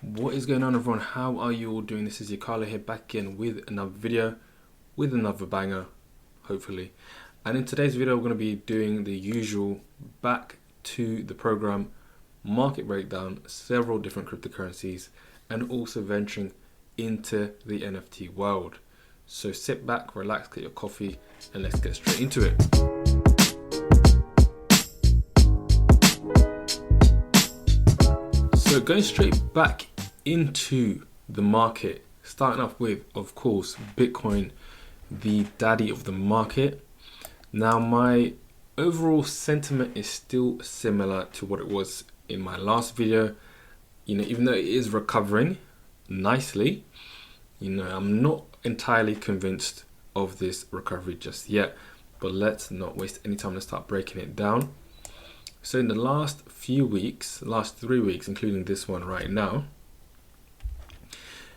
What is going on, everyone? How are you all doing? This is your Carlo here, back again with another video, with another banger, hopefully. And in today's video, we're going to be doing the usual back to the program market breakdown, several different cryptocurrencies, and also venturing into the NFT world. So sit back, relax, get your coffee, and let's get straight into it. So going straight back into the market, starting off with, of course, Bitcoin, the daddy of the market. Now, my overall sentiment is still similar to what it was in my last video. Even though it is recovering nicely, I'm not entirely convinced of this recovery just yet, but let's not waste any time. Let's start breaking it down. So in the last few weeks, last 3 weeks, including this one right now,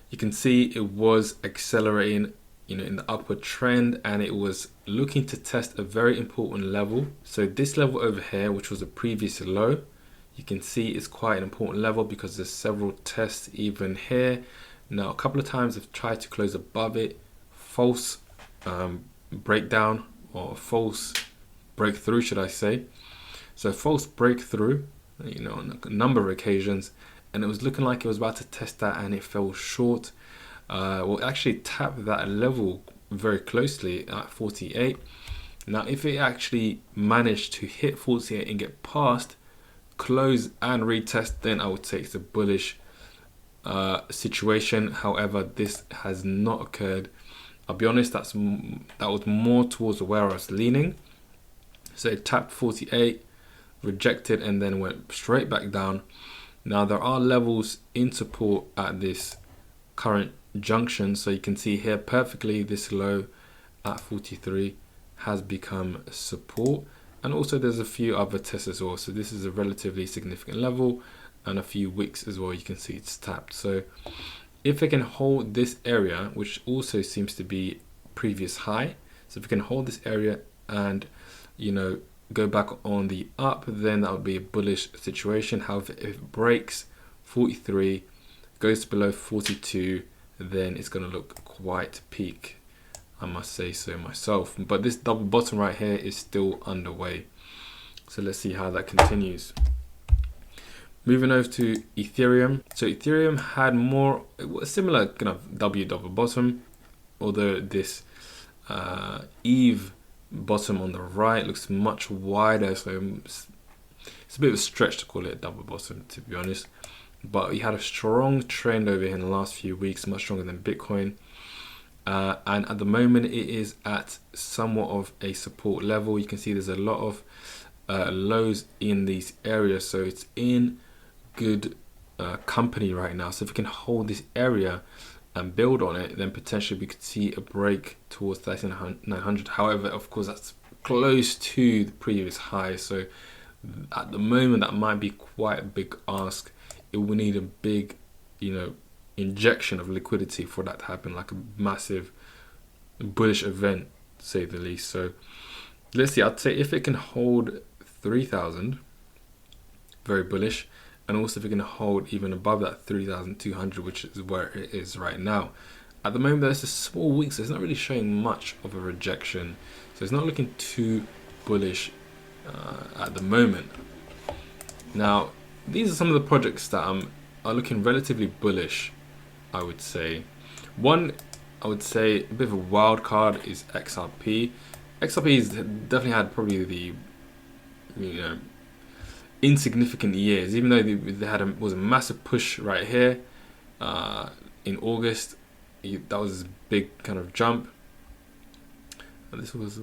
you can see it was accelerating, in the upward trend, and it was looking to test a very important level. So this level over here, which was a previous low, you can see it's quite an important level because there's several tests even here. Now, a couple of times I've tried to close above it, false breakdown, or false breakthrough, should I say. So false breakthrough, on a number of occasions, and it was looking like it was about to test that, and it fell short. Well, actually tapped that level very closely at 48. Now, if it actually managed to hit 48 and get past, close and retest, then I would say it's a bullish situation. However, this has not occurred. I'll be honest, that was more towards where I was leaning. So it tapped 48, rejected, and then went straight back down. Now, there are levels in support at this current junction, so you can see here perfectly this low at 43 has become support, and also there's a few other tests as well. So this is a relatively significant level, and a few wicks as well. You can see it's tapped. So if it can hold this area, which also seems to be previous high, so if it can hold this area and go back on the up, then that would be a bullish situation. However, if it breaks 43, goes below 42, then it's going to look quite peak, I must say so myself. But this double bottom right here is still underway, so let's see how that continues. Moving over to Ethereum. So Ethereum had a similar kind of W double bottom, although this Eve bottom on the right looks much wider, so it's a bit of a stretch to call it a double bottom, to be honest. But we had a strong trend over here in the last few weeks, much stronger than Bitcoin, and at the moment it is at somewhat of a support level. You can see there's a lot of lows in these areas, so it's in good company right now. So if we can hold this area and build on it, then potentially we could see a break towards 3900. However, of course, that's close to the previous high, so at the moment that might be quite a big ask. It will need a big injection of liquidity for that to happen, like a massive bullish event, to say the least. So let's see. I'd say if it can hold 3000, very bullish. And also if it can hold even above that 3,200, which is where it is right now. At the moment, there's a small week, so it's not really showing much of a rejection. So it's not looking too bullish at the moment. Now, these are some of the projects that are looking relatively bullish, I would say. One, I would say a bit of a wild card is XRP. XRP's definitely had probably the, insignificant years, even though they was a massive push right here in August. That was a big kind of jump. This was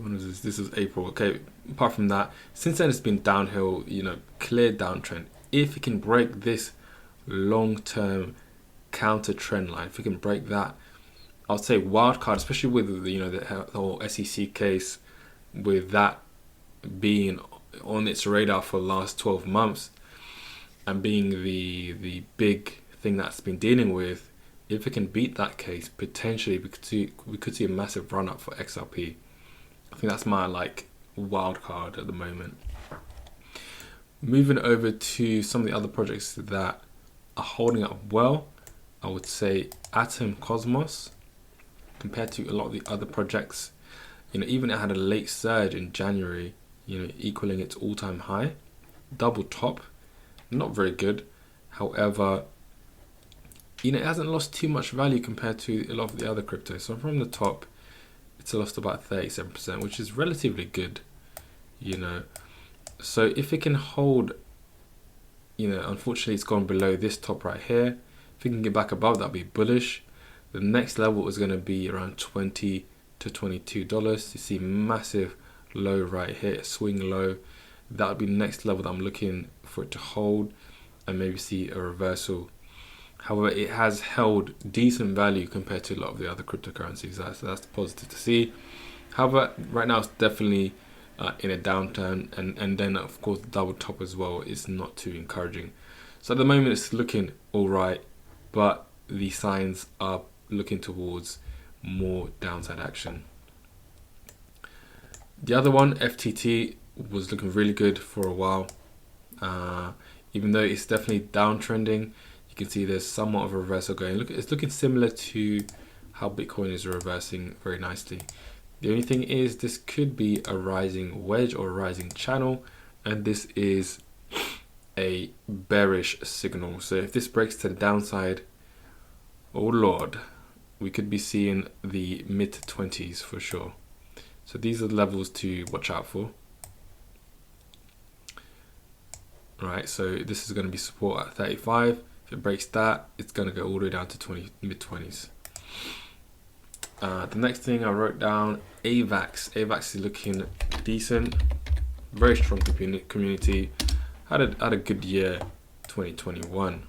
April. Okay, apart from that, since then it's been downhill, clear downtrend. If it can break this long-term counter trend line, if we can break that, I'll say wild card, especially with the whole SEC case, with that being on its radar for the last 12 months and being the big thing that's been dealing with. If it can beat that case, potentially we could see a massive run up for XRP. I think that's my wild card at the moment. Moving over to some of the other projects that are holding up well. I would say Atom Cosmos, compared to a lot of the other projects, even it had a late surge in January, equaling its all-time high. Double top, not very good. However, it hasn't lost too much value compared to a lot of the other cryptos. So from the top, it's lost about 37%, which is relatively good, So if it can hold, unfortunately it's gone below this top right here. If it can get back above, that'll be bullish. The next level is going to be around $20 to $22. You see massive low right here, swing low. That would be the next level that I'm looking for it to hold and maybe see a reversal. However, it has held decent value compared to a lot of the other cryptocurrencies. So that's positive to see. However, right now it's definitely in a downturn, and then of course the double top as well is not too encouraging. So at the moment it's looking all right, but the signs are looking towards more downside action. The other one, FTT, was looking really good for a while. Even though it's definitely downtrending, you can see there's somewhat of a reversal going. Look, it's looking similar to how Bitcoin is reversing very nicely. The only thing is this could be a rising wedge or a rising channel, and this is a bearish signal. So if this breaks to the downside, oh lord, we could be seeing the mid-20s for sure. So these are the levels to watch out for. Right, so this is going to be support at 35. If it breaks that, it's going to go all the way down to mid-20s. The next thing I wrote down, AVAX. AVAX is looking decent. Very strong community. Had a good year, 2021.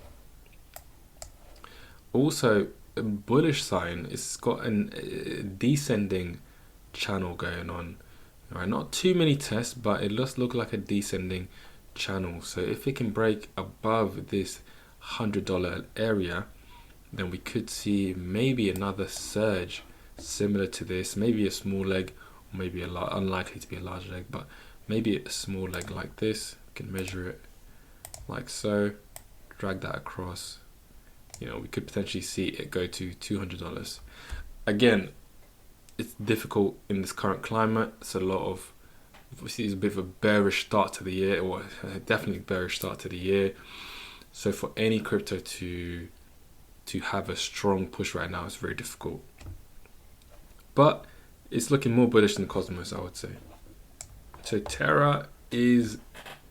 Also, a bullish sign. It's got a descending channel going on. Right, not too many tests, but it does look like a descending channel. So if it can break above this $100 area, then we could see maybe another surge similar to this, maybe a small leg, or maybe unlikely to be a large leg, but maybe a small leg like this. You can measure it like so, drag that across. We could potentially see it go to $200. Again, it's difficult in this current climate. It's a lot of, obviously it's a bit of a bearish start to the year, or definitely bearish start to the year. So for any crypto to have a strong push right now, it's very difficult. But it's looking more bullish than Cosmos, I would say. So Terra is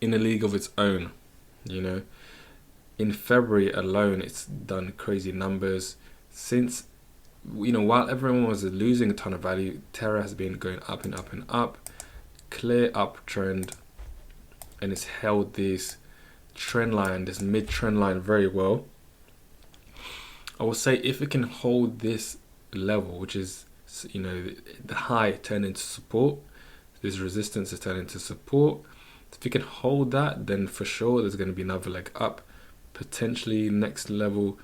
in a league of its own, In February alone, it's done crazy numbers. Since, while everyone was losing a ton of value, Terra has been going up and up and up. Clear uptrend, and it's held this trend line, this mid-trend line very well. I would say if it can hold this level, which is, the high turned into support, this resistance is turned into support. If it can hold that, then for sure there's going to be another leg up. Potentially next level,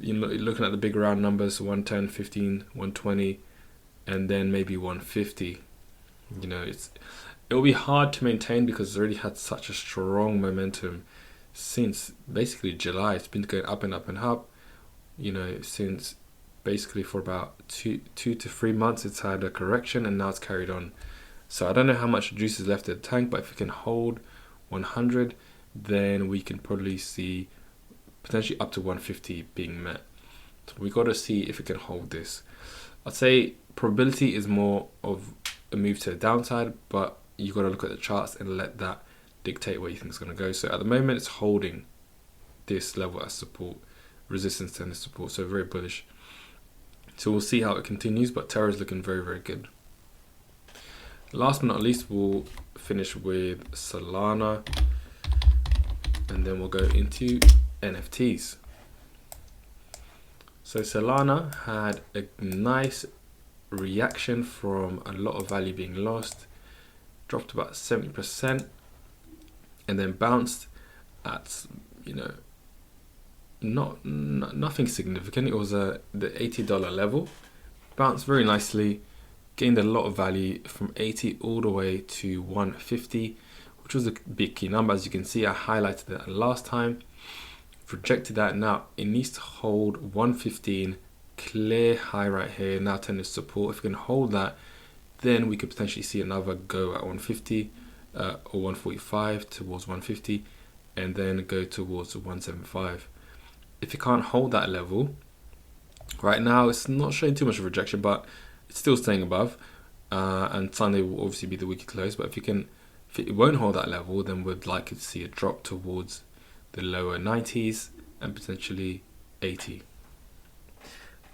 looking at the big round numbers, 110, 15, 120, and then maybe 150. It'll be hard to maintain because it's already had such a strong momentum since basically July. It's been going up and up and up, since basically for about two to 3 months it's had a correction, and now it's carried on. So I don't know how much juice is left in the tank, but if it can hold 100, then we can probably see potentially up to 150 being met. So we got to see if it can hold this. I'd say probability is more of a move to the downside, but you got to look at the charts and let that dictate where you think it's going to go. So at the moment it's holding this level as support, resistance and support, so very bullish. So we'll see how it continues, but Terra is looking very, very good. Last but not least, we'll finish with Solana, and then we'll go into NFTs. So Solana had a nice reaction from a lot of value being lost, dropped about 70%, and then bounced at, nothing significant. It was the $80 level, bounced very nicely, gained a lot of value from 80 all the way to 150, which was a big key number. As you can see, I highlighted that last time. Rejected that. Now it needs to hold 115, clear high right here. Now tending support. If we can hold that, then we could potentially see another go at 150 or 145 towards 150, and then go towards 175. If you can't hold that level, right now it's not showing too much of rejection, but it's still staying above. And Sunday will obviously be the weekly close. But if it won't hold that level, then we'd likely to see a drop towards the lower 90s and potentially 80.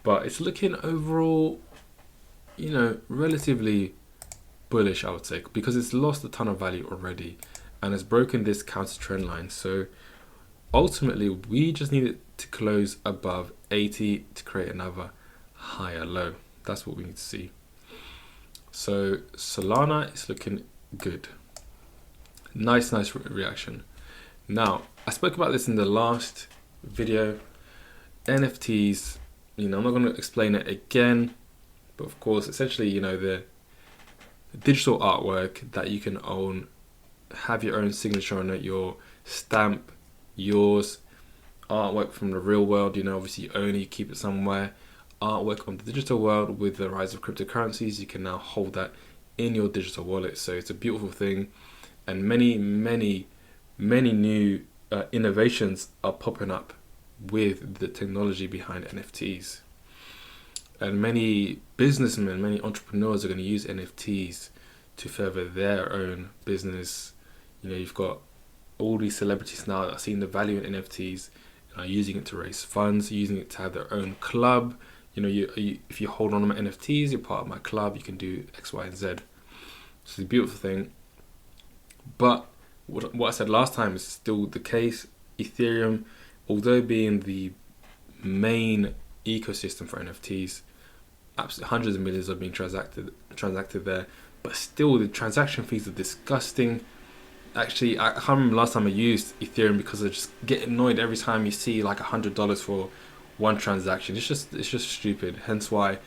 But it's looking overall, relatively bullish, I would say, because it's lost a ton of value already and has broken this counter trend line. So ultimately, we just need it to close above 80 to create another higher low. That's what we need to see. So Solana is looking good. Nice reaction. Now, I spoke about this in the last video. NFTs, I'm not going to explain it again, but of course, essentially, the digital artwork that you can own, have your own signature on it, your stamp, yours, artwork from the real world, obviously you own it, you keep it somewhere. Artwork on the digital world, with the rise of cryptocurrencies, you can now hold that in your digital wallet. So it's a beautiful thing, and many new innovations are popping up with the technology behind NFTs. And many businessmen, many entrepreneurs are going to use NFTs to further their own business. You've got all these celebrities now that are seeing the value in NFTs and are using it to raise funds, using it to have their own club. If you hold on to my NFTs, you're part of my club, you can do X, Y, and Z. It's a beautiful thing. But what I said last time is still the case. Ethereum, although being the main ecosystem for NFTs, absolutely hundreds of millions are being transacted there, but still the transaction fees are disgusting. Actually, I can't remember last time I used Ethereum because I just get annoyed every time you see like $100 for one transaction. It's just stupid. Hence why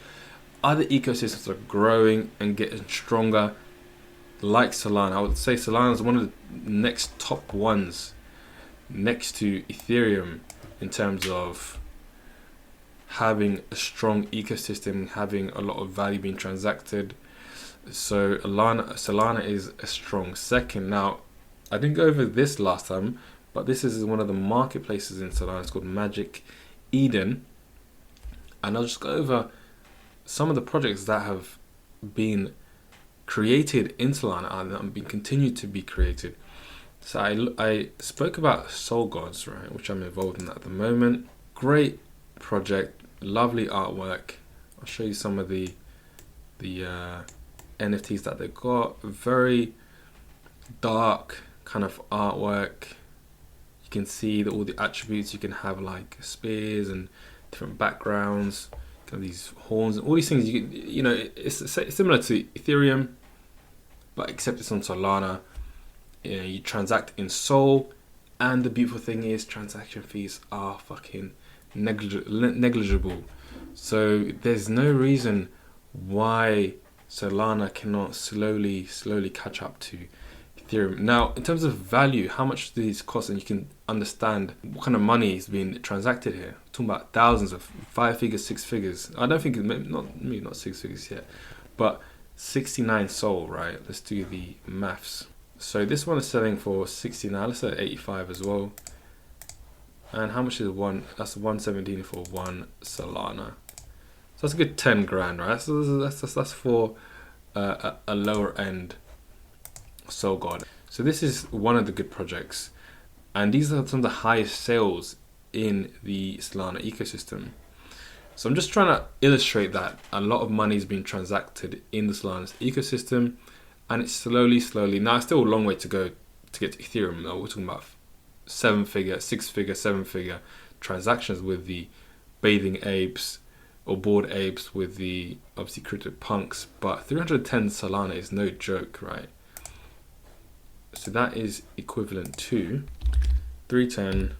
other ecosystems are growing and getting stronger, like Solana. I would say Solana is one of the next top ones next to Ethereum in terms of having a strong ecosystem, having a lot of value being transacted. So Solana is a strong second. Now, I didn't go over this last time, but this is one of the marketplaces in Solana. It's called Magic Eden, and I'll just go over some of the projects that have been created in Solana and that have been continued to be created. So I spoke about Solgods, right, which I'm involved in at the moment. Great project, lovely artwork. I'll show you some of the NFTs that they've got. Very dark kind of artwork. You can see all the attributes. You can have like spears and different backgrounds, kind of these horns and all these things. It's similar to Ethereum, but except it's on Solana. You transact in Sol, and the beautiful thing is transaction fees are fucking negligible. So there's no reason why Solana cannot slowly catch up to Ethereum. Now, in terms of value, how much do these cost, and you can understand what kind of money is being transacted here. I'm talking about thousands of 5 figures, 6 figures. I don't think maybe not 6 figures yet, but 69 Sol, right? Let's do the maths. So this one is selling for 69. Let's say 85 as well. And how much is one? That's 117 for one Solana. So that's a good 10 grand, right? So that's for a lower end Soul God. So this is one of the good projects, and these are some of the highest sales in the Solana ecosystem. So I'm just trying to illustrate that a lot of money is being transacted in the Solana ecosystem, and it's slowly. Now it's still a long way to go to get to Ethereum. Though we're talking about 7-figure, 6-figure, 7-figure transactions with the bathing apes or bored apes, with the obviously crypto punks. But 310 Solana is no joke, right? So that is equivalent to 310,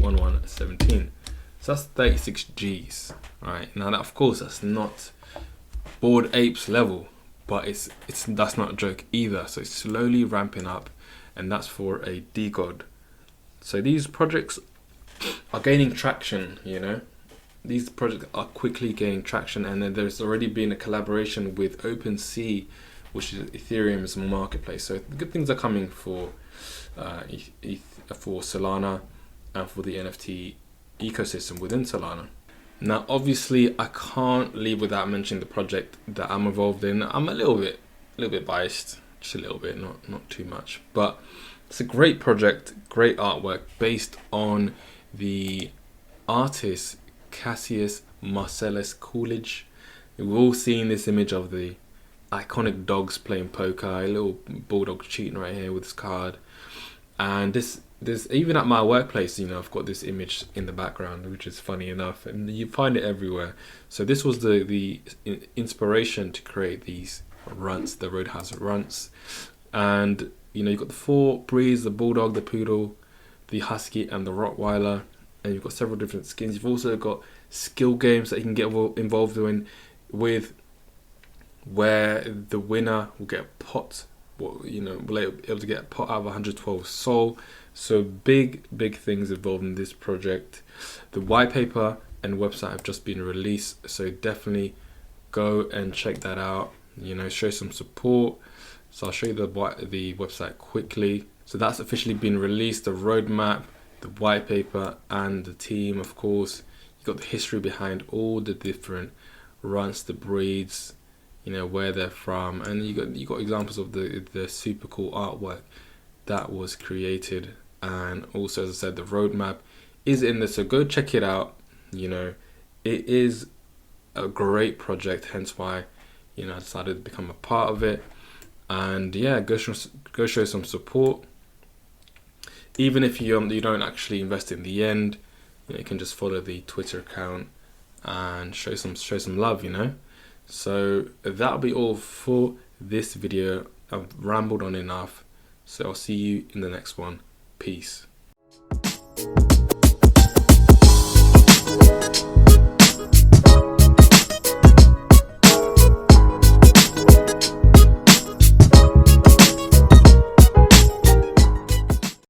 1117. So that's 36 G's, right? Now that, of course, that's not bored apes level, but that's not a joke either. So it's slowly ramping up, and that's for a Degod. So these projects are gaining traction, These projects are quickly gaining traction, and then there's already been a collaboration with OpenSea, which is Ethereum's marketplace. So good things are coming for for Solana and for the NFT ecosystem within Solana. Now, obviously, I can't leave without mentioning the project that I'm involved in. I'm a little bit biased, just a little bit, not too much, but it's a great project, great artwork based on the artist Cassius Marcellus Coolidge. We've all seen this image of the iconic dogs playing poker, a little bulldog cheating right here with his card, and this even at my workplace, I've got this image in the background, which is funny enough, and you find it everywhere. So this was the inspiration to create these runts, the ROADHOUSE runts, and you've got the 4 breeds: the bulldog, the poodle, the husky, and the rottweiler. And you've got several different skins. You've also got skill games that you can get involved in, with where the winner will get a pot. Will able to get a pot out of 112 soul. So big things involved in this project. The white paper and website have just been released, so definitely go and check that out. Show some support. So I'll show you the website quickly. So that's officially been released. The roadmap, the white paper, and the team, of course. You got the history behind all the different runts, the breeds, where they're from, and you got examples of the super cool artwork that was created. And also, as I said, the roadmap is in there, so go check it out. It is a great project, hence why I decided to become a part of it. And yeah, go show some support. Even if you don't actually invest in the end, you can just follow the Twitter account and show some love. So that'll be all for this video. I've rambled on enough, so I'll see you in the next one. Peace.